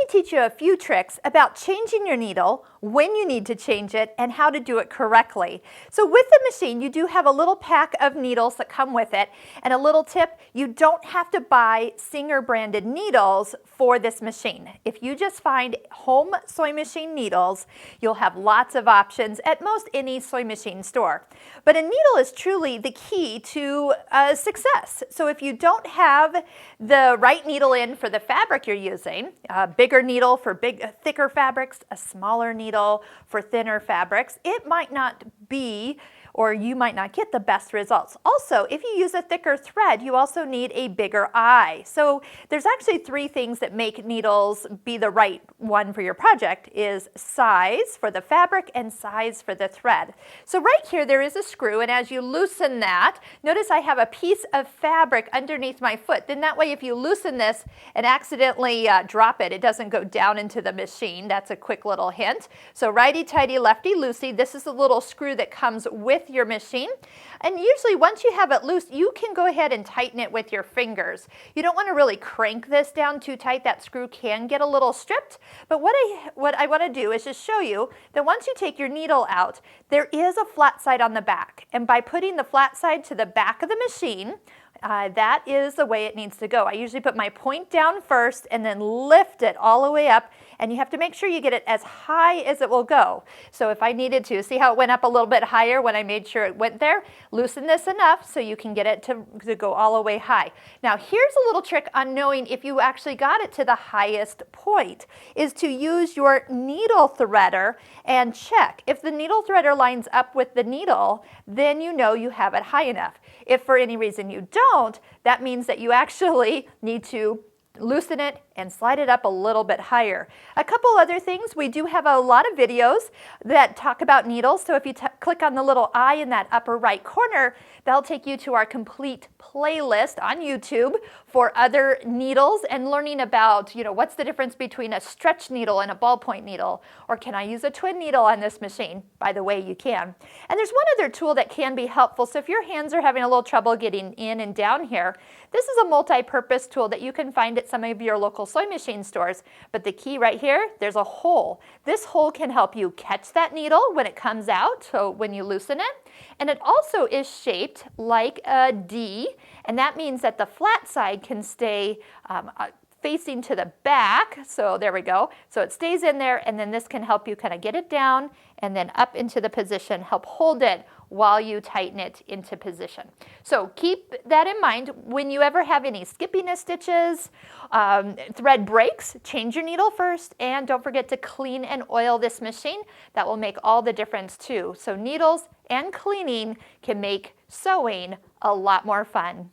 me teach you a few tricks about changing your needle, when you need to change it, and how to do it correctly. So with the machine, you do have a little pack of needles that come with it, and a little tip, you don't have to buy Singer branded needles for this machine. If you just find home sewing machine needles, you'll have lots of options at most any sewing machine store. But a needle is truly the key to success. So if you don't have the right needle in for the fabric you're using, a bigger needle for thicker fabrics, a smaller needle for thinner fabrics, it might not be, or you might not get the best results. Also, if you use a thicker thread, you also need a bigger eye. So there's actually three things that make needles be the right one for your project: is size for the fabric and size for the thread. So right here there is a screw, and as you loosen that, notice I have a piece of fabric underneath my foot. Then that way if you loosen this and accidentally drop it, it doesn't go down into the machine. That's a quick little hint. So righty-tighty, lefty-loosey, this is a little screw that comes with your machine, and usually once you have it loose, you can go ahead and tighten it with your fingers. You don't want to really crank this down too tight. That screw can get a little stripped, but what I want to do is just show you that once you take your needle out, there is a flat side on the back, and by putting the flat side to the back of the machine, that is the way it needs to go. I usually put my point down first and then lift it all the way up, and you have to make sure you get it as high as it will go. So if I needed to, see how it went up a little bit higher when I made sure it went there? Loosen this enough so you can get it to go all the way high. Now here's a little trick on knowing if you actually got it to the highest point, is to use your needle threader and check. If the needle threader lines up with the needle, then you know you have it high enough. If for any reason you don't, that means that you actually need to loosen it and slide it up a little bit higher. A couple other things, we do have a lot of videos that talk about needles, so if you click on the little eye in that upper right corner, that'll take you to our complete playlist on YouTube for other needles and learning about, what's the difference between a stretch needle and a ballpoint needle, or can I use a twin needle on this machine? By the way, you can. And there's one other tool that can be helpful, so if your hands are having a little trouble getting in and down here, this is a multi-purpose tool that you can find at some of your local sewing machine stores, but the key right here, there's a hole. This hole can help you catch that needle when it comes out, so when you loosen it, and it also is shaped like a D, and that means that the flat side can stay facing to the back, so there we go. So it stays in there, and then this can help you kind of get it down and then up into the position, help hold it while you tighten it into position. So keep that in mind. When you ever have any skippiness stitches, thread breaks, change your needle first, and don't forget to clean and oil this machine. That will make all the difference too. So needles and cleaning can make sewing a lot more fun.